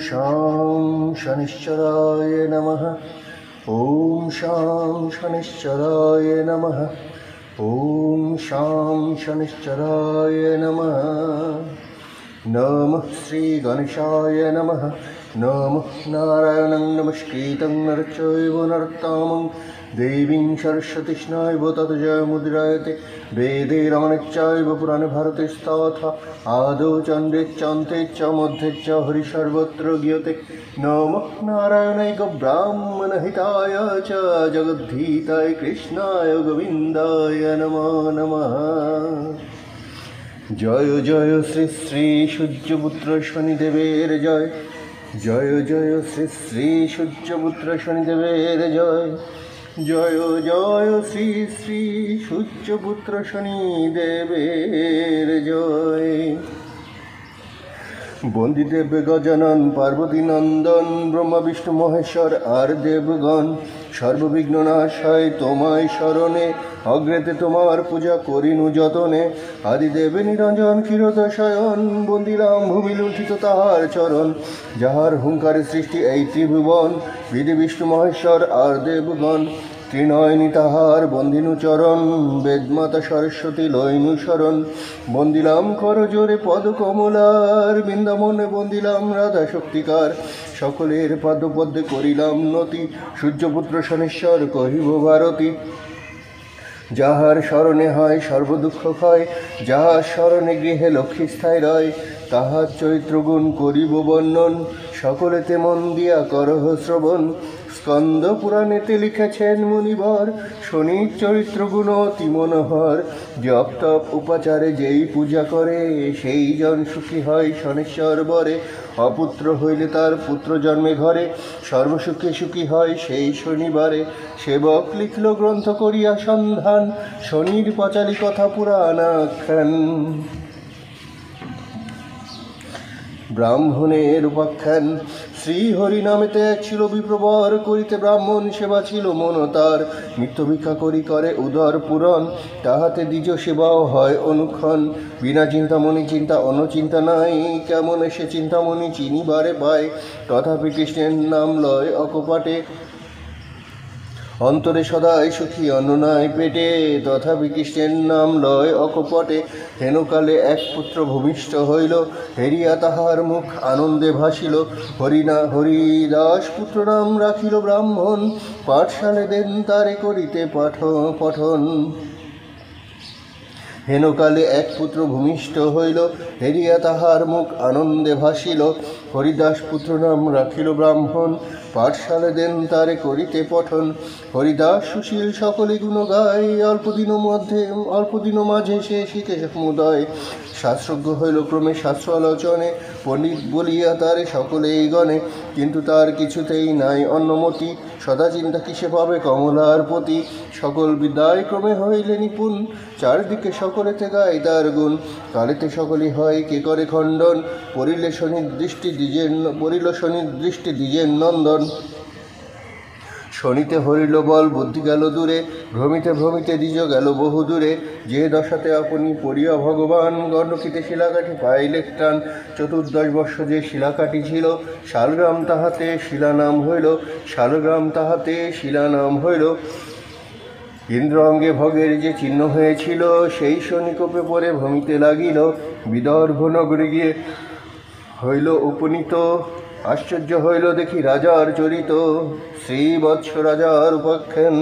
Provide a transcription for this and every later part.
শাং শনিশ্চরায় নমঃ। ওম শাং শনিশ্চরায় নমঃ। ওম শাং শনিশ্চরায় নমঃ। নমঃ শ্রী গণেশায় নমঃ। নমঃ নারায়ণং নমস্কৃতং নরং চৈব নরোত্তমং দেবীং সরস্বতীষ্ণৈব তত জয়মুদ্রায়তে। বেদে রমণেচ্চৈব পুরাণে ভারতে স্তথা আদৌ চন্দ্রেচ্চান্তে চ মধ্যে চ হরি সর্বত্র গীয়তে। নমঃ নারায়ণায় ব্রাহ্মণহিতায় চ জগদ্ধিতায় কৃষ্ণায় গোবিন্দায় নমো নমঃ। জয় জয় শ্রী শ্রী সূর্যপুত্র শনিদেবের জয়। জয় জয় শ্রী শ্রী সূর্যপুত্র শনিদেবের জয়। জয় জয় শ্রী শ্রী সূর্যপুত্র শনিদেবের জয়। বন্দিদেব গজানন পার্বতী নন্দন ব্রহ্মা বিষ্ণু মহেশ্বর আর দেবগণ সর্ববিঘ্ন নাশ হয় তোমায় শরণে। অগ্রেতে তোমার পূজা করিনু যতনে। আদিদেব নিরঞ্জন ক্ষীরদশয়ন বন্দিলাম ভূমি লুণ্ঠিত তাহার চরণ। যাহার হুঙ্কারে সৃষ্টি এই ত্রিভুবন বিধি বিষ্ণু মহেশ্বর আর দেবগণ। ত্রিনয়নী তাহার বন্দিনু চরণ বেদমাতা সরস্বতী লইনু শরণ। বন্দিলাম কর জোরে পদ কমলার বৃন্দাবনে বন্দিলাম রাধা শক্তিকার। সকলের পদ্মে করিলাম নতি সূর্যপুত্র শনেশ্বর কহিব ভারতী। যাহার স্মরণে হয় সর্বদুঃখ ক্ষয় যাহার স্মরণে গৃহে লক্ষ্মী স্থায়ী রয়। তাহার চরিত্রগুণ করিব বর্ণন সকলেতে মন দিয়া করহ শ্রবণ। স্কন্দ পুরাণেতে লিখেছেন মুনিবর শনির চরিত্রগুণ অতি মনোহর। জপ তপ উপাচারে যেই পূজা করে সেই জন সুখী হয় শনেশ্বর বরে। অপুত্র হইলে তার পুত্র জন্মে ঘরে সর্বসুখে সুখী হয় সেই শনিবারে। সেবক লিখল গ্রন্থ করিয়া সন্ধান শনির পাঁচালী কথা পুরাণাখ্যান। ব্রাহ্মণের উপাখ্যান শ্রী হরি নামেতে এক ছিল বিপ্রবর করিতে ব্রাহ্মণ সেবা ছিল মন তার। নিত্য ভিক্ষা করি করে উদর পূরণ তাহাতে দ্বিজ সেবাও হয় অনুক্ষণ। বিনা চিন্তামণি চিন্তা অনচিন্তা নাই কেমন সে চিন্তামণি চিনিবারে পায়। তথাপি কৃষ্ণের নাম লয় অকপটে অন্তরে সদাই সুখী অন্ন নাই পেটে। তথাপি কৃষ্ণের নাম লয় অকপটে। হেনকালে এক পুত্র ভূমিষ্ঠ হইল হেরিয়া তাহার মুখ আনন্দে ভাসিল। হরিদাস পুত্র নাম রাখিল ব্রাহ্মণ পাঠশালে দেন তারে করিতে পঠন। হেনকালে এক পুত্র ভূমিষ্ঠ হইল হেরিয়া তাহার মুখ আনন্দে ভাসিল। হরিদাস পুত্র নাম রাখিল ব্রাহ্মণ পাঠশালে দেন তারে করিতে পঠন। হরিদাস সুশীল সকলে গুণ গায় অল্পদিন মাঝে সে শিখে সমুদয়। শাস্ত্রজ্ঞ হইল ক্রমে শাস্ত্র আলোচনে পণ্ডিত বলিয়া তারে সকলেই গণে। কিন্তু তার কিছুতেই নাই অন্নমতি সদা চিন্তা কিসে পাবে কমলার প্রতি। সকল বিদ্যায় ক্রমে হইলে নিপুণ চারদিকে সকলেতে গায় তার গুণ। কালেতে সকলই হয় কে করে খণ্ডন পড়িল শনির দৃষ্টি দ্বিজের নন্দন। শনিতে হরিল বল বুদ্ধি গেল দূরে ভ্রমিতে ভ্রমিতে দ্বিজ গেল বহু দূরে। যে দশাতে আপনি পড়িয়া ভগবান গণ্ডকিতে শিলাকাঠি পাইলে টান। 14 বর্ষ যে শিলাকাঠি ছিল শালগ্রাম তাহাতে শিলানাম হইল। শালগ্রাম তাহাতে শিলানাম হইল। ইন্দ্র অঙ্গে ভগের যে চিহ্ন হয়েছিল সেই শনিকোপে পরে ভ্রমিতে লাগিল। বিদর্ভ নগরে গিয়ে হইল উপনীত আশ্চর্য হইল দেখি রাজার চরিত। শ্রীবৎস রাজার উপাখ্যান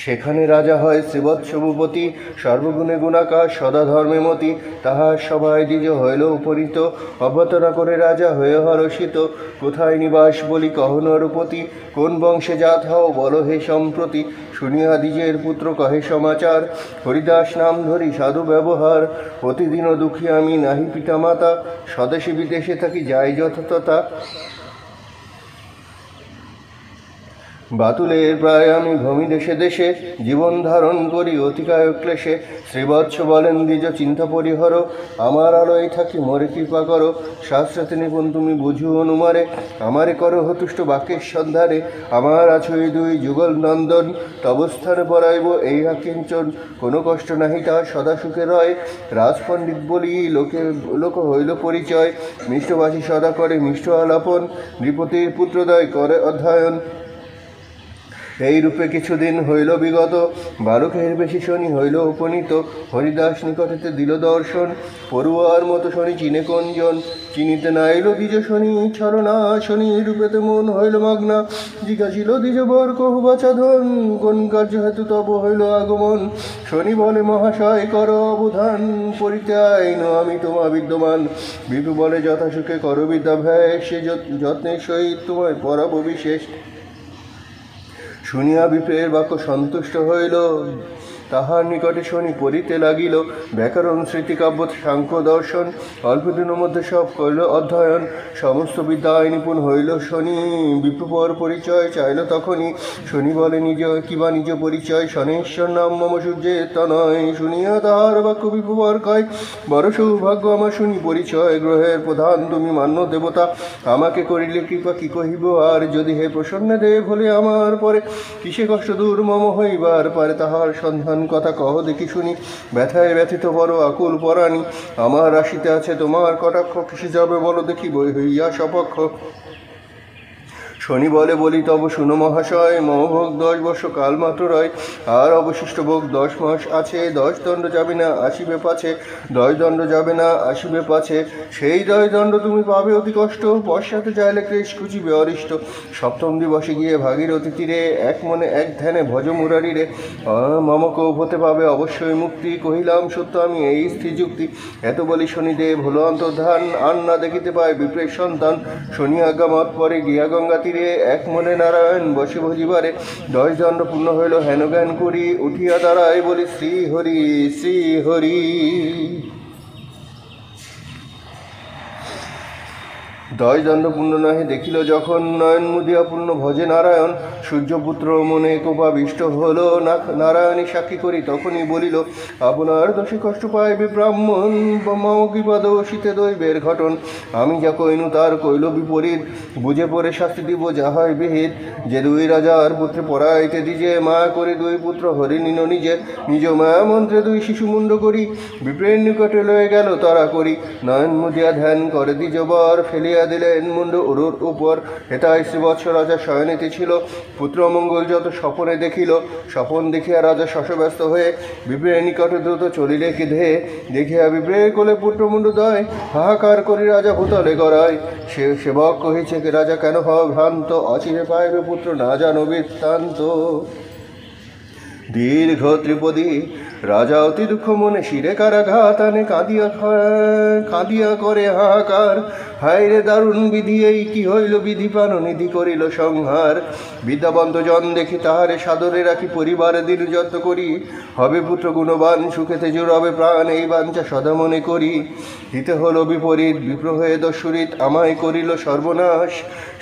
সেখানে রাজা হয় শ্রীবৎস ভূপতি সর্বগুণে গুণাকার সদা ধর্মে মতি। তাহার সভায় দ্বিজ হইল উপনীত অভ্যর্থনা করে রাজা হয়ে হর্ষিত। কোথায় নিবাস বলি কহ নরপতি কোন বংশে জাত হও বলো হে সম্প্রতি। শুনিয়া দ্বিজের পুত্র কহে সমাচার হরিদাস নাম ধরি সাধু ব্যবহার। প্রতিদিন দুঃখী আমি নাহি পিতা মাতা স্বদেশে বিদেশে থাকি যাই যথাতথা। বাতুলের প্রায় আমি ভূমি দেশে দেশে জীবন ধারণ করি অতিকায় ক্লেশে। শ্রীবৎস বলেন দ্বিজ চিন্তা পরিহর, আমার আলোয় থাকি মোরে কৃপা করো। শাস্ত্রতে নিপুণ তুমি বুঝু অনুমারে, আমারে করো হতুষ্ট বাক্যের সন্ধারে। আমার আছো এই দুই যুগল নন্দন, তবস্থানে পড়াইব এই কিঞ্চন। কোনো কষ্ট নাহি তা সদা সুখে রয়, রাজপণ্ডিত বলি লোক হইল পরিচয়। মিষ্টভাষী সদা করে মিষ্ট আলাপন, নৃপতির পুত্রদয় করে অধ্যয়ন। এই রূপে কিছুদিন হইল বিগত, বালকের বেশি শনি হইল উপনীত। হরিদাস নিকটেতে দিল দর্শন, পড়ুয়ার মতো শনি চিনে কোনজন। চিনিতে নাইল দ্বিজ শনি ছলনা, শনি রূপেতে মন হইল মগ্না। জিজ্ঞাসিল দ্বিজ বর কহু বাচাধন, কোন কার্য হেতু তব হইল আগমন। শনি বলে মহাশয় কর অবধান, পড়িতে আইন আমি তোমা বিদ্যমান। বিভু বলে যথাসুখে কর বিদ্যাভ্যাস, সে যত্নের সহিত তোমায় পড়াব বিশেষ। শুনিয়া বিপ্রের বাক্য সন্তুষ্ট হইল, তাহার নিকটে শনি পড়িতে লাগিল। ব্যাকরণ স্মৃতিকাব্য সাংখ্য দর্শন, অল্পদিনের মধ্যে সব করিল অধ্যয়ন। সমস্ত বিদ্যায় নিপুণ হইল শনি, বিপ্রপর পরিচয় চাইল তখনই। শনি বলে কিবা নিজ পরিচয়, শনেশ্বর নাম মম সূর্যে তনয়। শুনিয়া তাহার বাক্য বিপ্রপর কয়, বড় সৌভাগ্য আমার শুনি পরিচয়। গ্রহের প্রধান তুমি মান্য দেবতা, আমাকে করিলে কৃপা কি কহিব আর। যদি হে প্রসন্ন দেব হলে আমার পরে, কিসে কষ্ট দূর মম হইবার পারে। তাহার সন্ধান কথা কহ দেখি শুনি, ব্যথায় ব্যথিত বড় আকুল পরাণী। আমার রাশিতে আছে তোমার কটাক্ষ, কিসে যাবে বলো দেখি বই হইয়া সপক্ষ। শনি বলি তব শুনো মহাশয়, মম ভোগ 10 বর্ষ কাল মাত্র রয়। আর অবশিষ্ট ভোগ 10 মাস আছে, 10 দণ্ড যাবে না আসিবে পাছে। 10 দণ্ড যাবে না আসিবে পাছে, সেই 10 দণ্ড তুমি পাবে অতি কষ্ট। পশ্চাতে যাইলে ক্লেশ খুঁজিবে অরিষ্ট। সপ্তম দিবসে গিয়ে ভাগীরথী তীরে, এক মনে এক ধ্যানে ভজ মুরারিরে। মম কৌপ হতে পাবে অবশ্যই মুক্তি, কহিলাম সত্য আমি এই স্থির যুক্তি। এত বলি শনিদেব হলো অন্তর্ধান, আর না দেখিতে পায় বিপ্রের সন্তান। শনি আজ্ঞা মত পরে গিয়া গঙ্গা তীরে, এক মনে নারায়ণ বসে ভজিবারে। 10 দণ্ড পূর্ণ হইল হেন জ্ঞান করি, উঠিয়া দাঁড়ায় বলি শ্রী হরি শ্রী হরি। 10 দণ্ড পূর্ণ নহে দেখিল যখন, নয়ন মুদিয়া পূর্ণ ভজে নারায়ণ। সূর্যপুত্র মনে কোপাবিষ্ট হল, নারায়ণী সাক্ষী করি তখনই বলিল, আপনার দোষে কষ্ট পাইবে ব্রাহ্মণ, মম কৃপা দোষিতে দৈবের ঘটন। আমি যা কইনু তার কইল বিপরীত, বুঝে পড়ে শাস্তি দিব যাহাই বিহিত। যে 2 রাজার পুত্রে পড়াইতে দিজে, মায়া করে 2 পুত্র হরি নিল নিজে। নিজ মায়া মন্ত্রে 2 শিশু মুন্ড করি, বিপ্রের নিকটে লয়ে গেল তারা করি। নয়ন মুদিয়া ধ্যান করে দ্বিজ বর, ফেলিয়া দিলেন মুন্ড উরুর উপর। হেতায় শ্রীবৎস রাজা শয়নেতে ছিল, পুত্র মঙ্গল যত স্বপনে দেখিল। স্বপন দেখিয়া রাজা শশব্যস্ত হয়ে, বিপ্রের নিকটে দ্রুত চলিলে কেঁধে। দেখিয়া বিপ্রের কোলে পুত্রমুণ্ড দয়, হাহাকার করি রাজা ভূতলে গড়ায়। সে সেবক কহিছে রাজা কেন হও ভ্রান্ত, অচিরে পাইবে পুত্র না জানো বৃত্তান্ত। দীর্ঘ ত্রিপদী রাজা অতি দুঃখ মনে, শিরে কারাঘাত আনে কাঁদিয়া করে হাহাকার। হায়রে দারুণ বিধি, এই কি হইল বিধি, প্রাণনিধি করিল সংহার। বিদ্যাবন্ত জন দেখি তাহারে সাদরে রাখি, পরিবারে দিন যত্ন করি। হবে পুত্র গুণবান, সুখেতে জুড়াবে প্রাণ, এই বাঞ্ছা সদা মনে করি। হিতে হলো বিপরীত, বিপ্র হয়ে দস্যুরিত, আমায় করিল সর্বনাশ।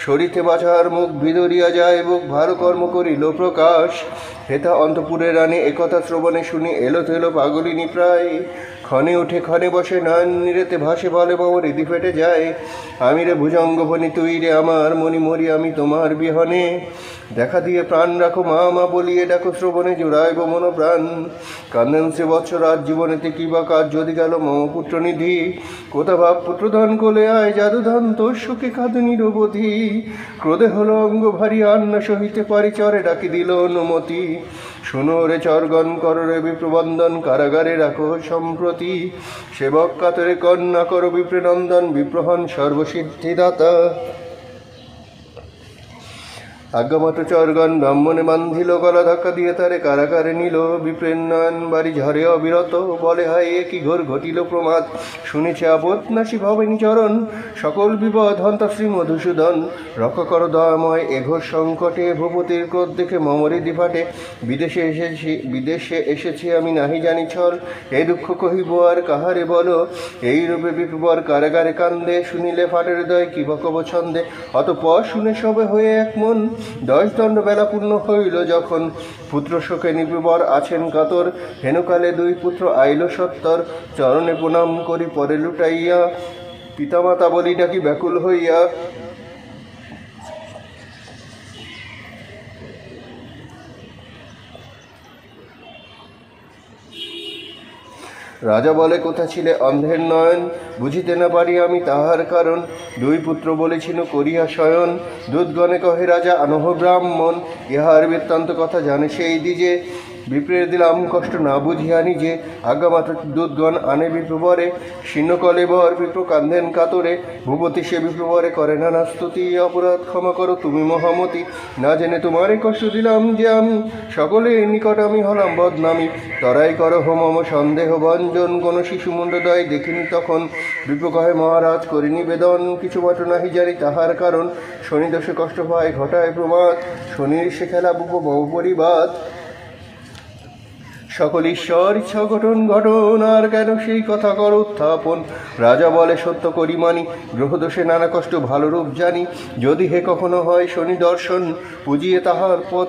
সরিতে বাছার মুখ ভিদরিয়া যায়, বুক ভার কর্ম করিল প্রকাশ। হেতা অন্তপুরে রানী একথা শ্রবণে শুনি, এলো থেলো পাগলিনী প্রায়। ক্ষণে উঠে ক্ষণে বসে, নয়ন নিরেতে ভাসে বলে মম হৃদি ফেটে যায়। আমি রে ভুজঙ্গ বনি, তুই রে আমার মনি, মরি আমি তোমার বিহনে। দেখা দিয়ে প্রাণ রাখো মা মা বলিয়ে ডাকো, শ্রবণে জুড়াইব মন প্রাণ। কান্দেন শ্রীবৎস রাত জীবনেতে কি বা কাজ, যদি গেল মম পুত্র নিধি। কোথা ভাব পুত্রধন কোলে আয়, জাদুধন তোর সুখে কাঁদে নিরবধি। ক্রোধে হলো অঙ্গ ভারী, আন্ন সহিতে পারি, চরে ডাকি দিল অনুমতি। শুনো রে চরগণ, কর রে বিপ্রবন্দন, কারাগারে রাখো সম্প্রতি। সেবক কাতরে কন্যা করো বিপ্রনন্দন, বিপ্রহন সর্বসিদ্ধিদাতা। আজ্ঞামত চরগণ ব্রাহ্মণে বান্ধিল, গলা ধাক্কা দিয়ে তারে কারাগারে নিল। বিপ্রের নয়ন বাড়ি ঝরে অবিরত, বলে হায় এ কি ঘোর ঘটিল প্রমাদ। শুনেছে আপদ নাশী ভবেনী চরণ, সকল বিপদ হন্তা শ্রী মধুসূদন। রক্ষা কর দয়াময় এ ঘোর সংকটে, ভূপতির ক্রোধ দেখে মমরে দিফাটে। বিদেশে এসেছি আমি নাহি জানি ছল, এ দুঃখ কহিব আর কাহারে বলো। এই রূপে বিপ্রবর কারাগারে কান্দে, শুনিলে ফাটে হৃদয় কি বকব ছন্দে। অতঃপর শুনে সবে হয়ে এক মন, দশদণ্ড বেলা পূর্ণ হইল যখন, পুত্র শোকে নির্বিবর আছেন কাতর, হেনকালে দুই পুত্র আইল সত্তর, চরণে প্রণাম করি পরে লুটাইয়া, পিতামাতা বলি ডাকি ব্যাকুল হইয়া। রাজা বলে কোথা ছিলে অন্ধের নয়ন, বুঝিতে না পারি আমি তাহার কারণ, দুই পুত্র বলেছিল করিয়া শয়ন, দূতগণে কহে রাজা আনহ ব্রাহ্মণ, ইহার বৃত্তান্ত কথা জানে সেই দিজে, বিপ্রের দিলাম কষ্ট না বুঝিয়া নিজে, আজ্ঞামাত্র দূতগণ আনে বিপ্রবরে, শীর্ণকলে বর বিপ্র কান্ধেন কাতরে, ভূপতি সে বিপ্রবরে করে নানা স্তুতি, অপরাধ ক্ষমা করো তুমি মহামতি, না জেনে তোমারে কষ্ট দিলাম যে আমি, সকলের নিকট আমি হলাম বদনামি, তরাই করো মম সন্দেহ ভঞ্জন, কোন শিশু মুন্ডদয় দেখিনি তখন, বিপ্র কহে মহারাজ করি নিবেদন, কিছু মাত্র নাহি জানি তাহার কারণ, শনি দোষে কষ্ট পায় ঘটায় প্রমাদ, শনির সে খেলা বুপ বহু পরিবাদ, সকল ঈশ্বর ইচ্ছা ঘটন ঘটন, আর কেন সেই কথা কর উত্থাপন, রাজা বলে সত্য করি মানি, গ্রহদোষে নানা কষ্ট ভালো রূপ জানি, যদি হে কখনো হয় শনি দর্শন, পুজিয়ে তাহার পথ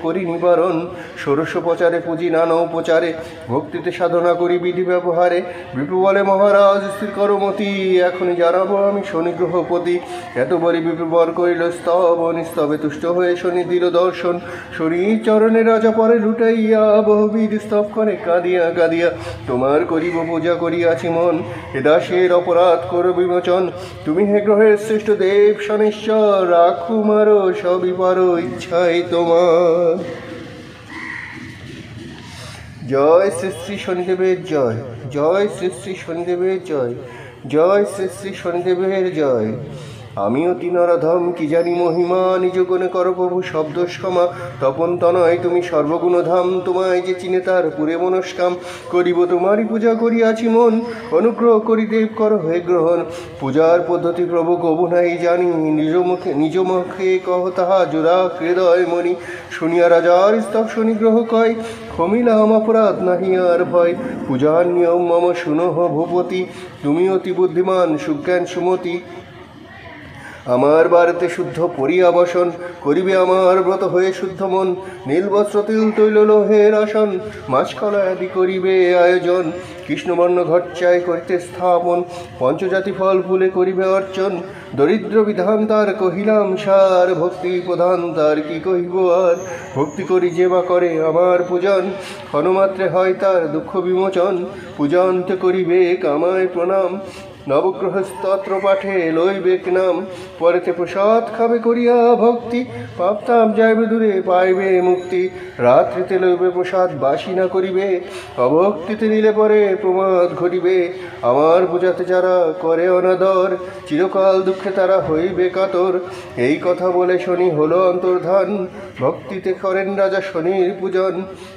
করি নিবারণ, ষোড়শ প্রচারে পুজি নানা উপচারে, ভক্তিতে সাধনা করি বিধি ব্যবহারে, বিপ্র বলে মহারাজ স্থির করমতি, এখনই জানাবো আমি শনি গ্রহপতি, এত বলি বিপ্রবর করিল স্তব, নিস্তবে তুষ্ট হয়ে শনি দিল দর্শন, শনি চরণে রাজা পরে লুটাইয়া, বহুবিধ স্তব করে কাঁদিয়া কাঁদিয়া, তোমার করিব পূজা করিয়াছি মন, হে দাসের অপরাধ করো বিমোচন, তুমি হে গ্রহের শ্রেষ্ঠ দেব শনেশ্বর, রাখু মারো সবই পারো ইচ্ছাই তোমার। জয় শ্রী শ্রী শনিদেবের জয়, জয় শ্রী শ্রী শনিদেবের জয়, জয় শ্রী শ্রী শনিদেবের জয়। আমি অতি নরাধম কি জানি মহিমা, নিজ গুণে করো প্রভু শব্দ ক্ষমা, তপন তনয় তুমি সর্বগুণধাম, তোমায় যে চিনে তার পুরে মনস্কাম, করিব তোমারই পূজা করিয়াছি মন, অনুগ্রহ করি দেব করো হে গ্রহণ, পূজার পদ্ধতি প্রভু কবু নাই জানি, নিজ মুখে কহ তাহা জোড়া হৃদয় মণি, শুনিয়া রাজার স্তব শনি গ্রহ কয়, ক্ষমিলাম অপরাধ নাহি আর ভয়, পূজার নিয়ম মম শুনহ ভূপতি, তুমি অতি বুদ্ধিমান সুজ্ঞান সুমতি, আমার বাড়িতে শুদ্ধ পরিয়া বসন, করিবে আমার ব্রত হয়ে শুদ্ধ মন, নীলবস্ত্র তিল তৈল লোহের আসন, মাছকলা আদি করিবে আয়োজন, কৃষ্ণবর্ণ ঘট চাই করিতে স্থাপন, পঞ্চজাতি ফল ফুলে করিবে অর্চন, দরিদ্র বিধান তার কহিলাম সার, ভক্তি প্রধান তার কি কহিব আর, ভক্তি করি যে বা করে আমার পূজন, ক্ষণমাত্রে হয় তার দুঃখ বিমোচন, পূজান্তে করিবে কামায় প্রণাম, নবগ্রহ স্তোত্র পাঠে লইবেক নাম, পরেতে প্রসাদ খাবে করিয়া ভক্তি, পাপ তাপ যাইবে দূরে পাইবে মুক্তি, রাত্রিতে লইবে প্রসাদ বাসি না করিবে, অভক্তিতে নিলে পরে প্রমাদ ঘটিবে, আমার পূজাতে যারা করে অনাদর, চিরকাল দুঃখে তারা হইবে কাতর, এই কথা বলে শনি হলো অন্তর্ধান, ভক্তিতে করেন রাজা শনির পূজন,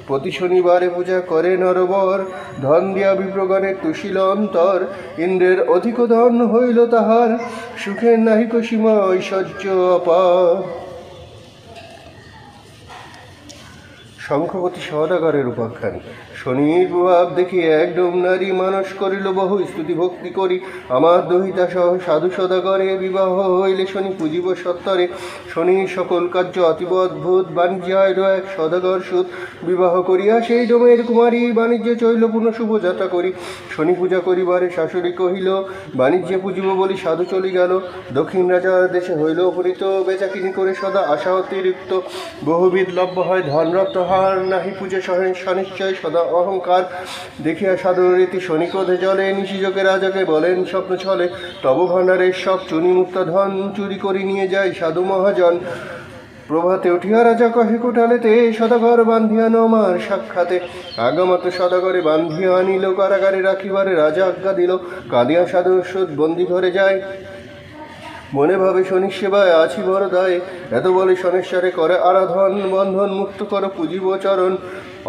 প্রতি শনিবারে পূজা করে নরবর, ধন দিয়া বিপ্রগণের তুষিল অন্তর, ইন্দ্রের অধিক ধন হইল তাহার, সুখের নাহিক সীমা ঐশ্বর্য অপার। শঙ্খপতি সওদাগরের উপাখ্যান। শনির প্রভাব দেখি এক ডোমনারী মানস করিল বহু স্তুতি ভক্তি করি, আমার দহিতা সহ সাধু সদাগরে, বিবাহ হইলে শনি পুজিব সত্তরে, শনির সকল কার্য অতীব অদ্ভুত, বাণিজ্য আইল এক সদাগর সুত, বিবাহ করিয়া সেই ডোমের কুমারী, বাণিজ্য চৈল পুনঃ শুভ যাত্রা করি, শনি পূজা করিবারে শাশুড়ি কহিল, বাণিজ্যে পুজিব বলি সাধু চলি গেল, দক্ষিণ রাজার দেশে হইল অপহৃত, বেচাকিনি করে সদা আশা অতিরিক্ত, বহুবিধ লভ্য হয় ধনরত্ন হার, নাহি পূজে সনিশ্চয় সদা অহংকার, দেখিয়া সাধুর রীতি শনি ক্রোধে জলে, নিশিযোগে রাজাকে বলেন স্বপ্ন ছলে, তব ভাণ্ডারের সব চুনি মুক্ত ধন, চুরি করি নিয়ে যায় সাধু মহাজন, প্রভাতে উঠিয়া রাজা কহে কোটালেতে, সদাগর বান্ধিয়া নমার সাক্ষাতে, আগামাত্র সদাগরে বান্ধিয়া আনিল, কারাগারে রাখিবারে রাজা আজ্ঞা দিল, কাঁদিয়া সাধু সুদ বন্দি ঘরে যায়, মনে ভাবে শনি সেবায় আছি বড় দায়, এত বলে শনেশ্বরে করে আরাধন, বন্ধন মুক্ত করো পুজিব চরণ,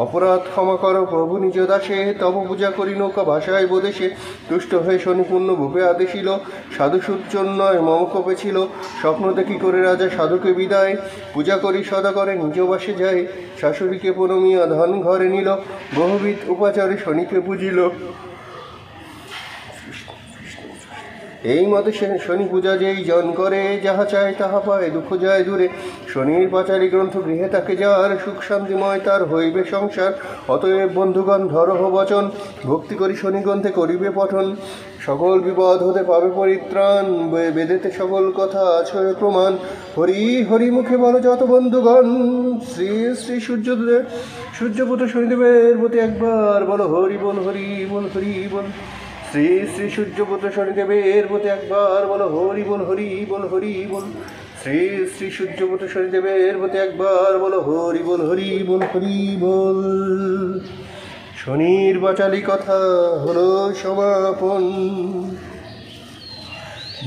অপরাধ ক্ষমা করো প্রভু নিজ দাসে, তব পূজা করি নৌকা ভাষায় বদেশে, তুষ্ট হয়ে শনি পূর্ণ ভূপে আদেশিল, সাধু সুচন্নয় মম কপেছিল, স্বপ্ন দেখি করে রাজা সাধুকে বিদায়, পূজা করি সদা করে নিজ বাসে যায়, শাশুড়িকে প্রণমিয়া ধন ঘরে নিল, বহুবিধ উপাচারে শনিকে পুজিল, এই মতে শনি পূজা যেই জন করে, যাহা চায় তাহা পায় দুঃখ যায় দূরে, শনির পাঁচালী গ্রন্থ গৃহে তাকে যার সুখ শান্তিময় তার হইবে সংসার। অতএব বন্ধুগণ ধরহ বচন, ভক্তি করি শনি গ্রন্থে করিবে পঠন। সকল বিপদ হতে পাবে পরিত্রাণ, বেদেতে সকল কথা আছে প্রমাণ। হরি হরি মুখে বলো যত বন্ধুগণ, শ্রী শ্রী সূর্যপুত্র শনিদেবের প্রতি একবার বলো হরি বল হরি বল হরি বল। শ্রী শ্রী সূর্যপুত্র শনিদেবের প্রতি একবার বলো হরি বল হরি বল হরি বল। শ্রী শ্রী সূর্যপুত্র শনিদেবের প্রতি একবার বলো হরি বল হরি বল হরি বল। শনির বাচালি কথা হলো সমাপন।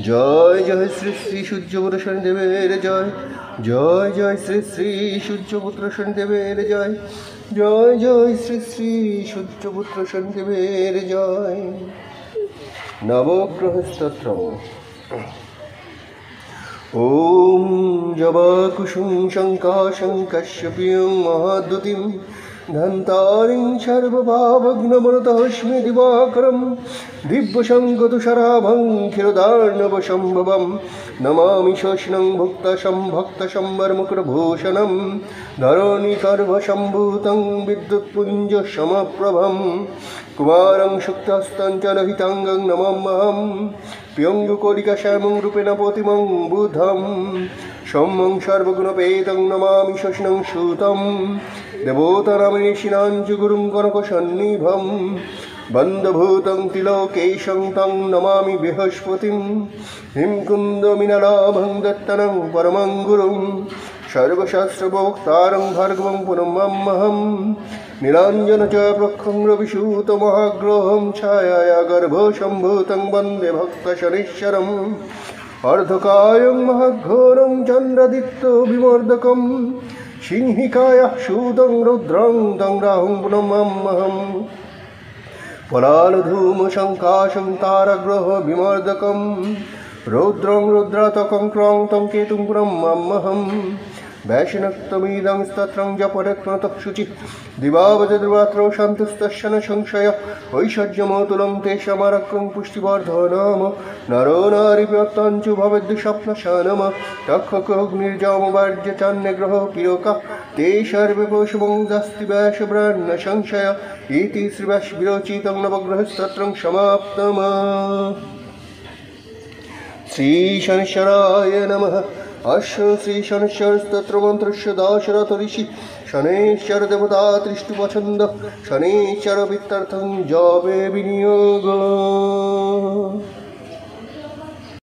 জয় জয় শ্রী শ্রী সূর্যপুত্র শনিদেবের জয়, জয় জয় শ্রী শ্রী সূর্যপুত্র শনিদেবের জয়, জয় জয় শ্রী শ্রী সূর্যপুত্র শনিদেবের জয়। নবগ্রহ স্তোত্র। ওম জবাকুসুম শঙ্কাশং কাশ্যপিয়ং মহাদ্যুতিম ধন্তারিং সর্বভাবঘ্নমনতস্মি দিবাকরম দিব্যসঙ্গতুষারাভং ক্ষীরদার্ণবসম্ভবম নমামি শোষ্ণং ভক্তসম্বরমুকুটভূষণম ধরণীগর্ভসম্ভূतं বিদ্যুৎপুঞ্জ সমপ্রভম কুমারং শুক্তস্তঞ্চলহিতাঙ্গং নমাম্যহম প্রিয়ঙ্গুকলিকাশ্যামং রূপেণ প্রতিমং বুধম সৌম্যং সর্বগুণপেদং নমামি শোষ্ণং সুতম দেবতারামেশিনাঞ্জুগুরুং কনকসন্নিভম বন্ধভূतं তিলোকেশং তং নমামি বৃহস্পতিম হিমকুন্দমিনলাভং দত্তনং পরমং গুরুং সর্বশাস্ত্রভোক্তারং ভার্গবং পুনমাম্যহম নীলাঞ্জন চ প্রখং রবিসূতমহাগ্রহং ছায়ায়া গর্ভসম্ভূतं বন্দে ভক্তশনৈশ্বরম অর্ধকায়ং মহাঘোরং চন্দ্রাদিত্য বিমর্দকম সিংহিকায়াঃ শূদং রৌদ্রং तं রাহুং পুনমাম্যহম পলালধূমশঙ্কাশং তারাগ্রহ বিমর্দকম রৌদ্রং রৌদ্রাতকং ক্রং तं কেতুং পুনমাম্যহম वैष्णक्तमीदं स्तत्रं जपरत्नतः शुचिः दिवावजद्रात्रौ शान्तस्तस्य न संशयः ऐश्वर्यमतुलं तेषामरक्रं पुष्टिवर्धनम् नरो नारीव्यक्ताञ्च भवेद्विषप्नशनम् तक्षकोऽग्निर्जामवार्यचान्यग्रहो पिरोकः ते सर्वे पशुमङ्गस्ति वैशब्रान्न संशय इति श्रीवैश्विरोचितं नवग्रहस्तत्रं समाप्तम्। श्रीशनिश्चराय नमः। अश्व श्री शनिश्चर स्तोत्र मंत्रस्य दाशरथ ऋषि शनैश्चर देवता त्रिष्टुपछंद शनैश्चर वित्तर्थं जावे विनियोग।